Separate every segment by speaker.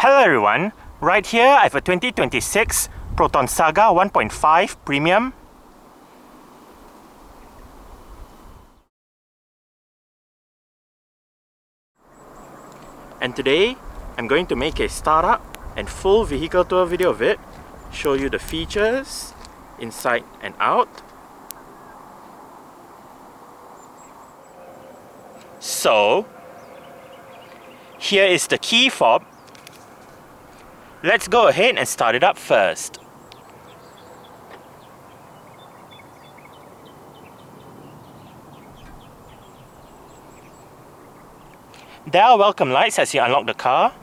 Speaker 1: Hello everyone, right here I have a 2026 Proton Saga 1.5 Premium. And today I'm going to make a startup and full vehicle tour video of it, show you the features inside and out. So here is the key fob. Let's go ahead and start it up first. There are welcome lights as you unlock the car.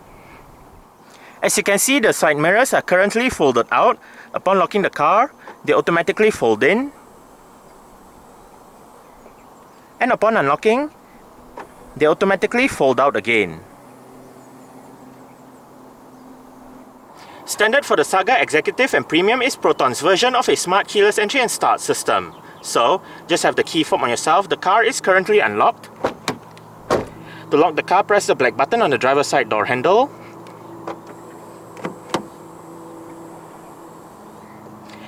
Speaker 1: As you can see, the side mirrors are currently folded out. Upon locking the car, they automatically fold in. And upon unlocking, they automatically fold out again. Standard for the Saga Executive and Premium is Proton's version of a smart keyless entry and start system. So, just have the key fob on yourself. The car is currently unlocked. To lock the car, press the black button on the driver's side door handle.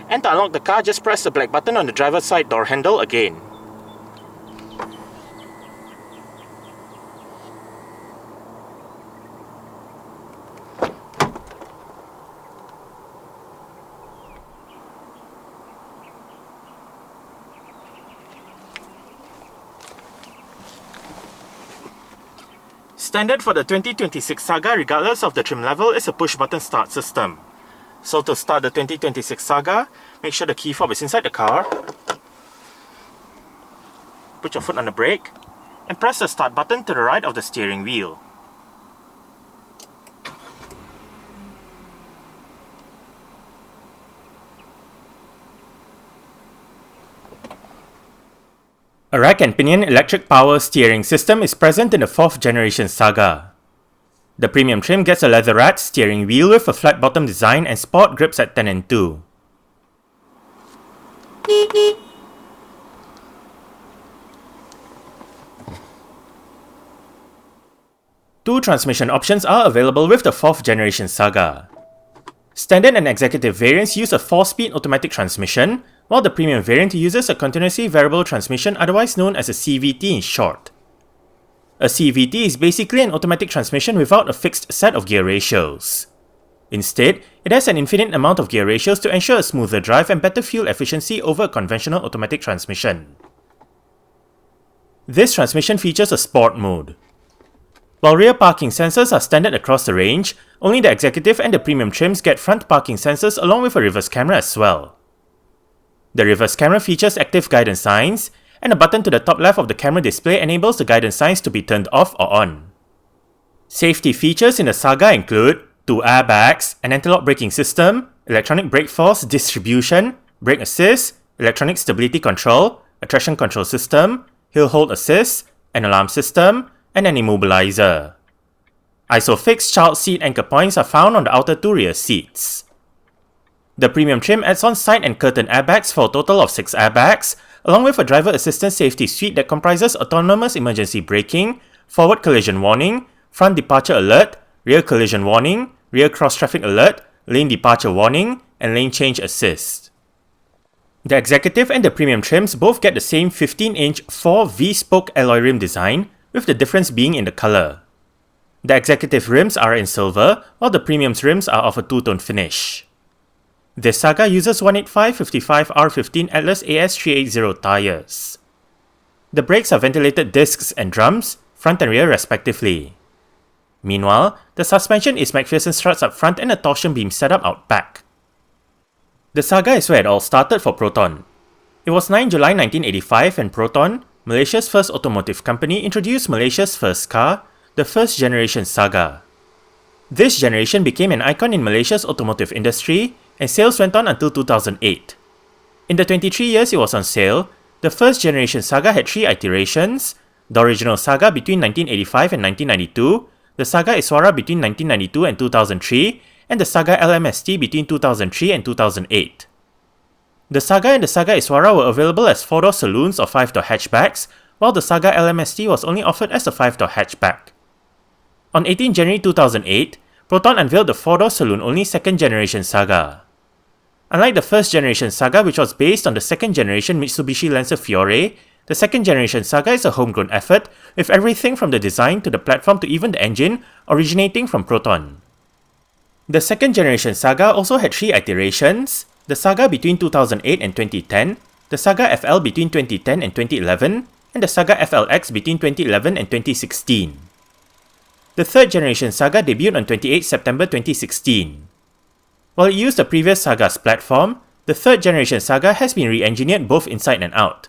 Speaker 1: And to unlock the car, just press the black button on the driver's side door handle again. Standard for the 2026 Saga, regardless of the trim level, is a push-button start system. So to start the 2026 Saga, make sure the key fob is inside the car. Put your foot on the brake and press the start button to the right of the steering wheel. A rack and pinion electric power steering system is present in the 4th generation Saga. The premium trim gets a leatherette steering wheel with a flat bottom design and sport grips at 10 and 2. Two transmission options are available with the 4th generation Saga. Standard and executive variants use a 4-speed automatic transmission, while the premium variant uses a continuously variable transmission, otherwise known as a CVT in short. A CVT is basically an automatic transmission without a fixed set of gear ratios. Instead, it has an infinite amount of gear ratios to ensure a smoother drive and better fuel efficiency over a conventional automatic transmission. This transmission features a sport mode. While rear parking sensors are standard across the range, only the executive and the premium trims get front parking sensors along with a reverse camera as well. The reverse camera features active guidance signs, and a button to the top left of the camera display enables the guidance signs to be turned off or on. Safety features in the Saga include 2 airbags, an anti-lock braking system, electronic brake force distribution, brake assist, electronic stability control, a traction control system, hill hold assist, an alarm system, and an immobilizer. ISOFIX child seat anchor points are found on the outer 2 rear seats. The premium trim adds on side and curtain airbags for a total of 6 airbags, along with a driver assistance safety suite that comprises autonomous emergency braking, forward collision warning, front departure alert, rear collision warning, rear cross traffic alert, lane departure warning, and lane change assist. The executive and the premium trims both get the same 15-inch 4 V-spoke alloy rim design, with the difference being in the color. The executive rims are in silver, while the premium's rims are of a two-tone finish. This Saga uses 185/55R15 Atlas AS380 tyres. The brakes are ventilated discs and drums, front and rear respectively. Meanwhile, the suspension is McPherson struts up front and a torsion beam setup out back. The Saga is where it all started for Proton. It was 9 July 1985 when Proton, Malaysia's first automotive company, introduced Malaysia's first car, the 1st generation Saga. This generation became an icon in Malaysia's automotive industry, and sales went on until 2008. In the 23 years it was on sale, the 1st generation Saga had 3 iterations: the original Saga between 1985 and 1992, the Saga Iswara between 1992 and 2003, and the Saga LMST between 2003 and 2008. The Saga and the Saga Iswara were available as 4-door saloons or 5-door hatchbacks, while the Saga LMST was only offered as a 5-door hatchback. On 18 January 2008, Proton unveiled the 4-door saloon-only 2nd generation Saga. Unlike the 1st generation Saga, which was based on the 2nd generation Mitsubishi Lancer Fiore, the 2nd generation Saga is a homegrown effort, with everything from the design to the platform to even the engine originating from Proton. The 2nd generation Saga also had 3 iterations: the Saga between 2008 and 2010, the Saga FL between 2010 and 2011, and the Saga FLX between 2011 and 2016. The 3rd generation Saga debuted on 28 September 2016. While it used the previous Saga's platform, the 3rd generation Saga has been re-engineered both inside and out.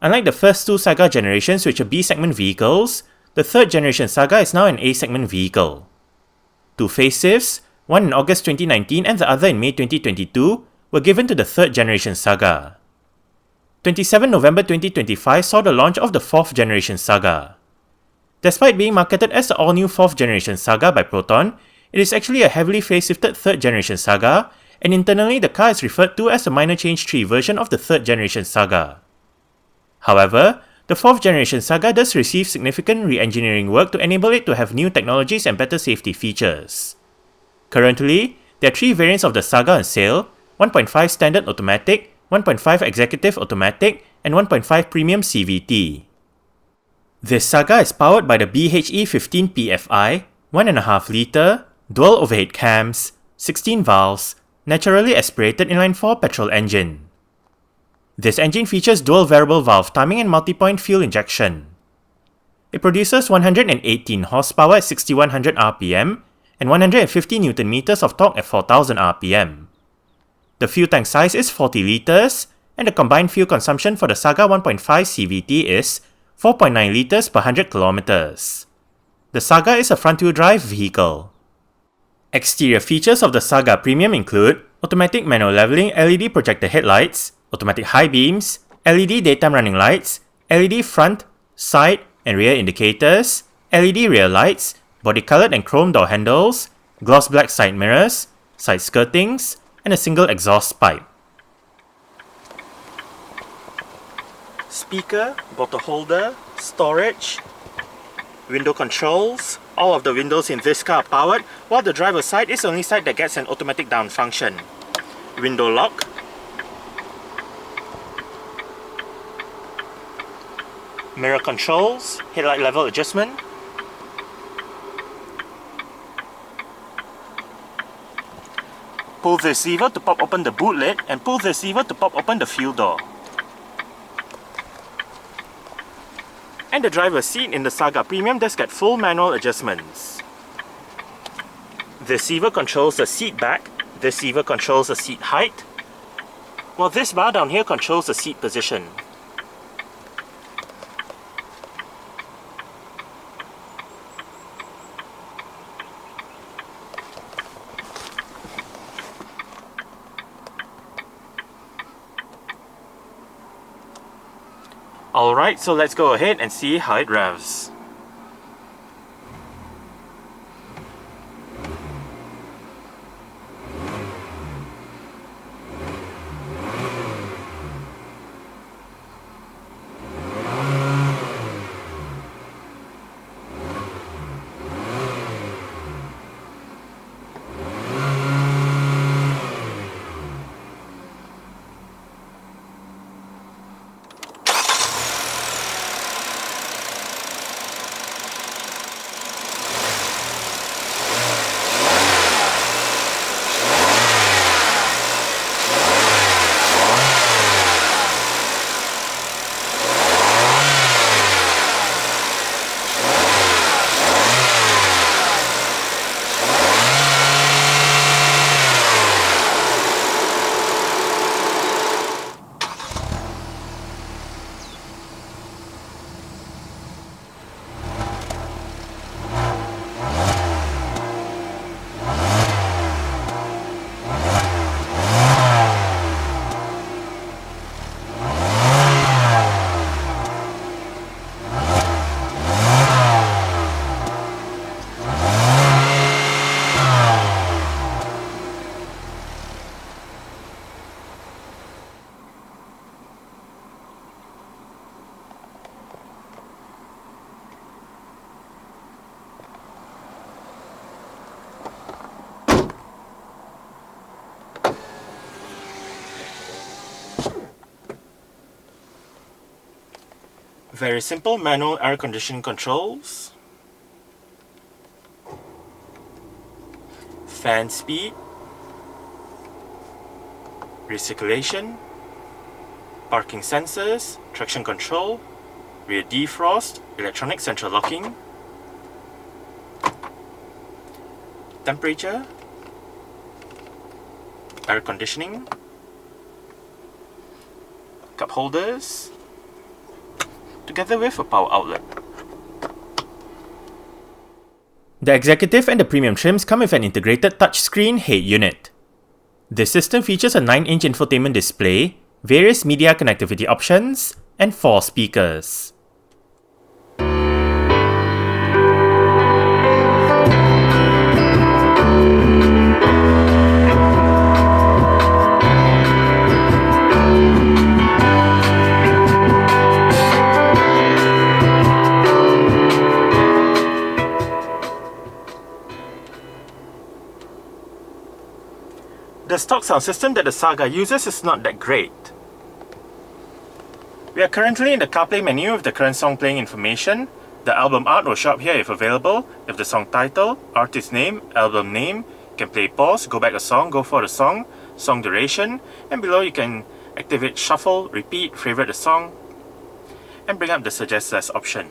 Speaker 1: Unlike the first 2 Saga generations, which are B-segment vehicles, the 3rd generation Saga is now an A-segment vehicle. 2 facelifts, one in August 2019 and the other in May 2022, were given to the 3rd generation Saga. 27 November 2025 saw the launch of the 4th generation Saga. Despite being marketed as the all-new 4th generation Saga by Proton, it is actually a heavily facelifted 3rd generation Saga, and internally the car is referred to as the minor change 3 version of the 3rd generation Saga. However, the 4th generation Saga does receive significant re-engineering work to enable it to have new technologies and better safety features. Currently, there are 3 variants of the Saga on sale: 1.5 Standard Automatic, 1.5 Executive Automatic, and 1.5 Premium CVT. This Saga is powered by the BHE 15 PFI, 1.5 litre, dual overhead cams, 16 valves, naturally aspirated inline-four petrol engine. This engine features dual variable valve timing and multi-point fuel injection. It produces 118 horsepower at 6100 rpm and 150 Nm of torque at 4000 rpm. The fuel tank size is 40 litres, and the combined fuel consumption for the Saga 1.5 CVT is 4.9 litres per 100 km. The Saga is a front-wheel drive vehicle. Exterior features of the Saga Premium include automatic manual leveling LED projector headlights, automatic high beams, LED daytime running lights, LED front, side, and rear indicators, LED rear lights, body-colored and chrome door handles, gloss black side mirrors, side skirtings, and a single exhaust pipe. Speaker, bottle holder, storage, window controls. All of the windows in this car are powered, while the driver's side is the only side that gets an automatic down function. Window lock, mirror controls, headlight level adjustment, pull this lever to pop open the boot lid and pull this lever to pop open the fuel door. And the driver's seat in the Saga Premium does get full manual adjustments. This lever controls the seat back, this lever controls the seat height, while this bar down here controls the seat position. Alright, so let's go ahead and see how it revs. Very simple manual air conditioning controls, fan speed, recirculation, parking sensors, traction control, rear defrost, electronic central locking, temperature, air conditioning, cup holders, together with a power outlet. The executive and the premium trims come with an integrated touchscreen head unit. This system features a 9-inch infotainment display, various media connectivity options, and 4 speakers. The stock sound system that the Saga uses is not that great. We are currently in the CarPlay menu with the current song playing information. The album art will show up here if available. If the song title, artist name, album name, you can play pause, go back a song, go for the song, song duration, and below you can activate shuffle, repeat, favorite the song, and bring up the suggest less option.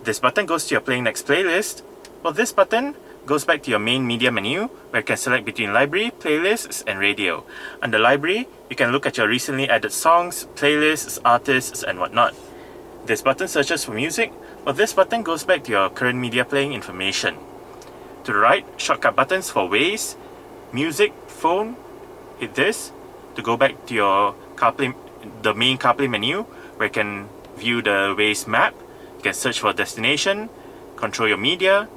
Speaker 1: This button goes to your playing next playlist, while this button goes back to your main media menu where you can select between library, playlists, and radio. Under library, you can look at your recently added songs, playlists, artists, and whatnot. This button searches for music, while this button goes back to your current media playing information. To the right, shortcut buttons for Waze, music, phone. Hit this to go back to your CarPlay, the main CarPlay menu where you can view the Waze map. You can search for a destination, control your media.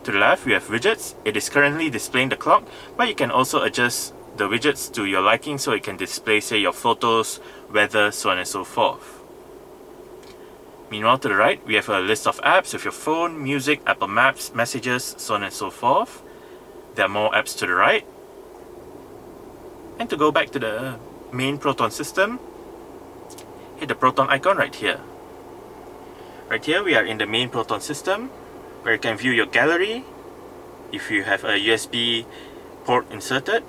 Speaker 1: To the left, we have widgets. It is currently displaying the clock, but you can also adjust the widgets to your liking so it can display, say, your photos, weather, so on and so forth. Meanwhile, to the right, we have a list of apps with your phone, music, Apple Maps, messages, so on and so forth. There are more apps to the right. And to go back to the main Proton system, hit the Proton icon right here. Right here, we are in the main Proton system, where you can view your gallery if you have a USB port inserted.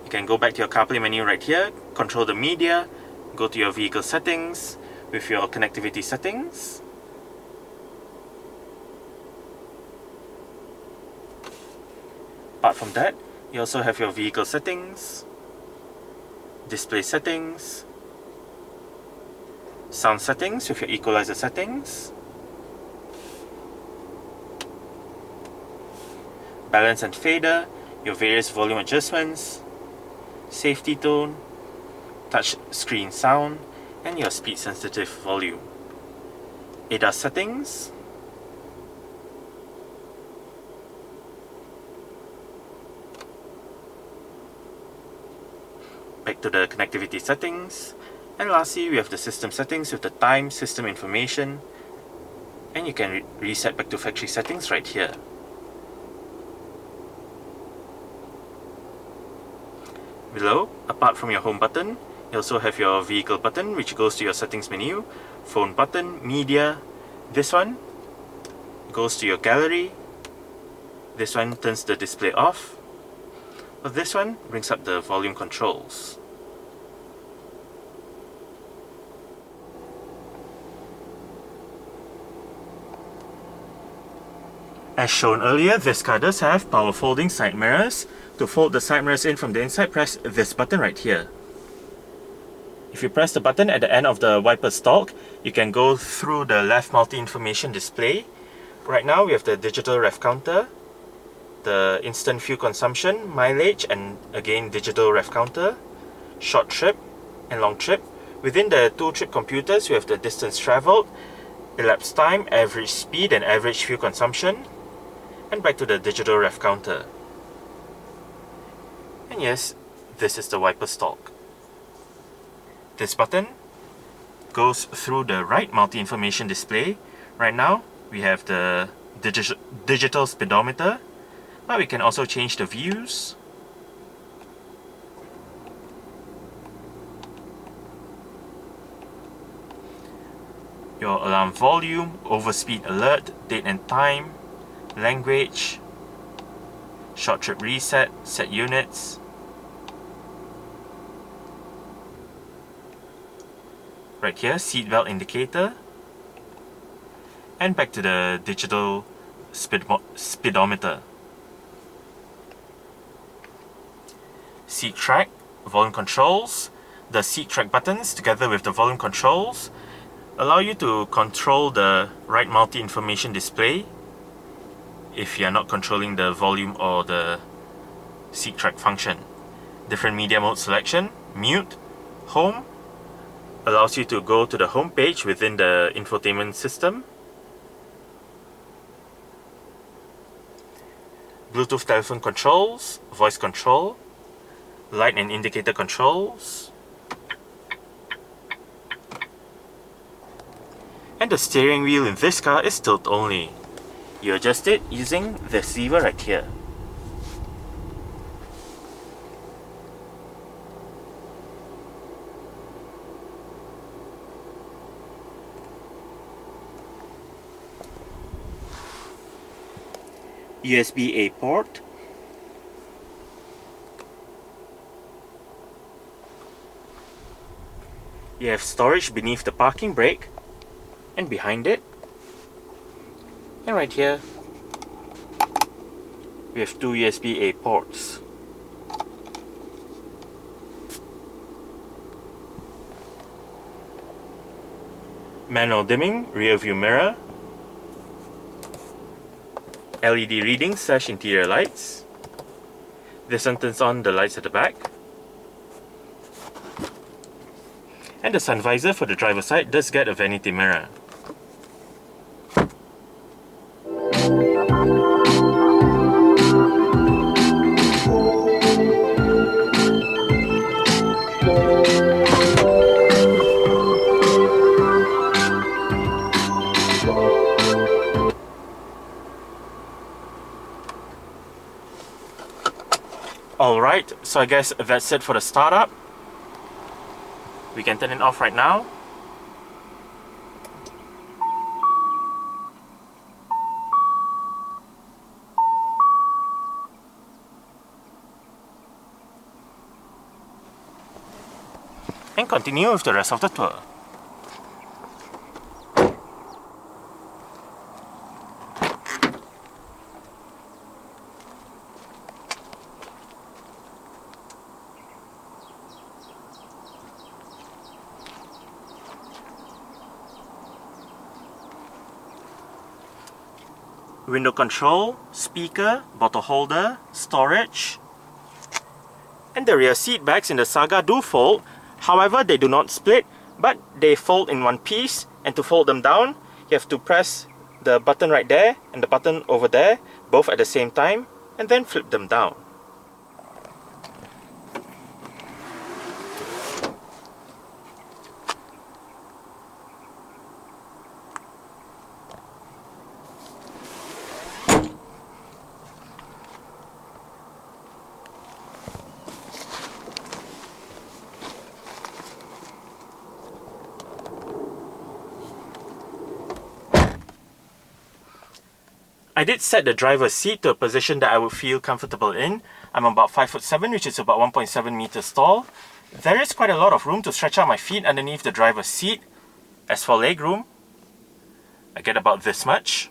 Speaker 1: You can go back to your CarPlay menu right here, control the media, go to your vehicle settings with your connectivity settings. Apart from that, you also have your vehicle settings, display settings, sound settings with your equalizer settings, balance and fader, your various volume adjustments, safety tone, touch screen sound, and your speed sensitive volume. ADAS settings, back to the connectivity settings, and lastly we have the system settings with the time, system information, and you can reset back to factory settings right here. Below, apart from your home button, you also have your vehicle button which goes to your settings menu, phone button, media. This one goes to your gallery, this one turns the display off, but this one brings up the volume controls. As shown earlier, this car does have power folding side mirrors. To fold the side mirrors in from the inside, press this button right here. If you press the button at the end of the wiper stalk, you can go through the left multi-information display. Right now we have the digital ref counter, the instant fuel consumption, mileage, and again digital ref counter, short trip and long trip. Within the two trip computers, we have the distance travelled, elapsed time, average speed, and average fuel consumption. And back to the digital ref counter. And yes, this is the wiper stalk. This button goes through the right multi-information display. Right now, we have the digital speedometer, but we can also change the views. your alarm volume, overspeed alert, date and time, language, short trip reset, set units, right here, seatbelt indicator, and back to the digital speedometer. Seat track, volume controls. The seat track buttons together with the volume controls allow you to control the right multi-information display if you are not controlling the volume or the seat track function. Different media mode selection, mute, home, allows you to go to the home page within the infotainment system. Bluetooth telephone controls, voice control, light and indicator controls, and the steering wheel in this car is tilt only. You adjust it using this lever right here. USB-A port, you have storage beneath the parking brake and behind it, and right here we have two USB-A ports. Manual dimming, rear view mirror, LED reading / interior lights. This one turns on the lights at the back. And the sun visor for the driver's side does get a vanity mirror. Alright, so I guess that's it for the startup. We can turn it off right now. And continue with the rest of the tour. Window control, speaker, bottle holder, storage. And the rear seat backs in the Saga do fold, however they do not split, but they fold in one piece, and to fold them down, you have to press the button right there and the button over there, both at the same time, and then flip them down. I did set the driver's seat to a position that I would feel comfortable in. I'm about 5'7", which is about 1.7 meters tall. There is quite a lot of room to stretch out my feet underneath the driver's seat. As for leg room, I get about this much.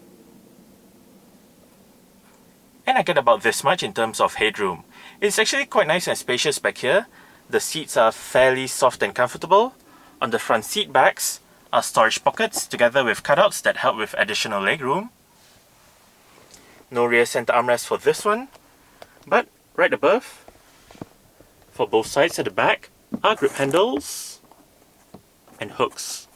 Speaker 1: And I get about this much in terms of headroom. It's actually quite nice and spacious back here. The seats are fairly soft and comfortable. On the front seat backs are storage pockets together with cutouts that help with additional leg room. No rear center armrest for this one, but right above, for both sides at the back, are grip handles and hooks.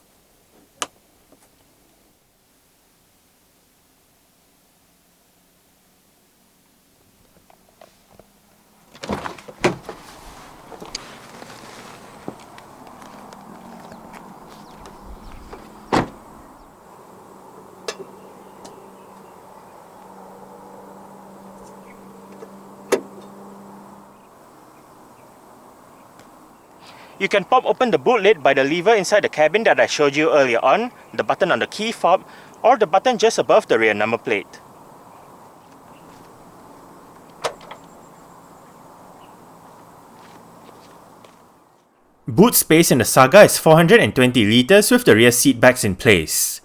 Speaker 1: You can pop open the boot lid by the lever inside the cabin that I showed you earlier on, the button on the key fob, or the button just above the rear number plate. Boot space in the Saga is 420 litres with the rear seat backs in place.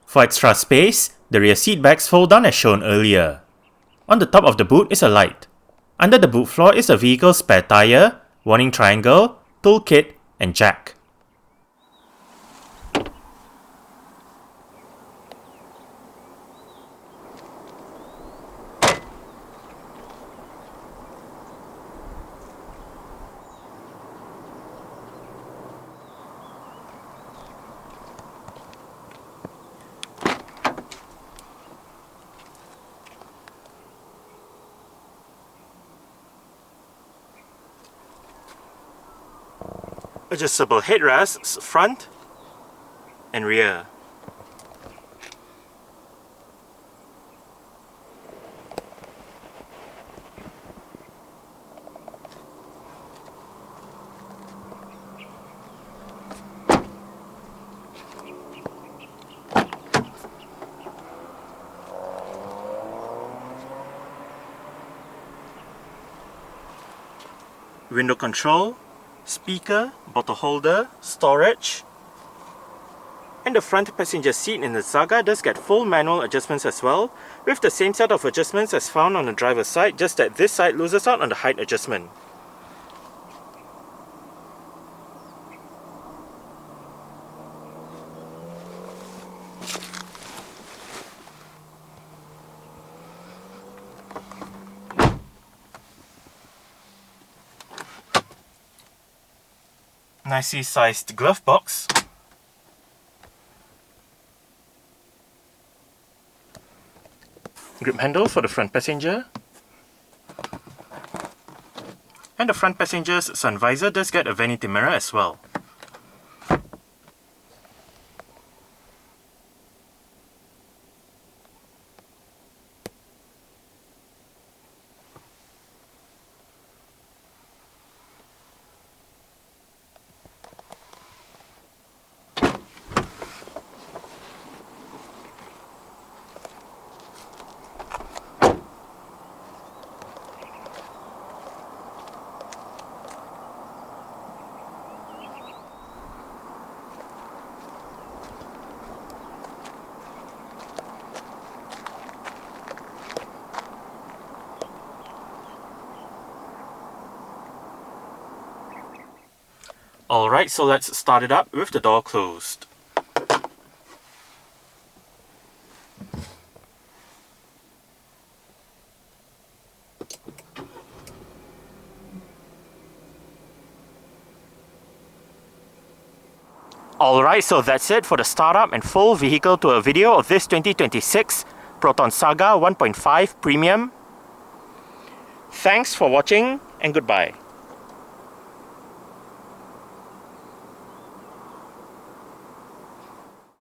Speaker 1: For extra space, the rear seat backs fold down as shown earlier. On the top of the boot is a light. Under the boot floor is the vehicle's spare tyre, warning triangle, toolkit, and jack. Adjustable headrests front and rear. Window control, speaker, bottle holder, storage, and the front passenger seat in the Saga does get full manual adjustments as well, with the same set of adjustments as found on the driver's side, just that this side loses out on the height adjustment. Nicely sized glove box. Grip handle for the front passenger. And the front passenger's sun visor does get a vanity mirror as well. Alright, so let's start it up with the door closed. Alright, so that's it for the startup and full vehicle tour video of this 2026 Proton Saga 1.5 Premium. Thanks for watching and goodbye.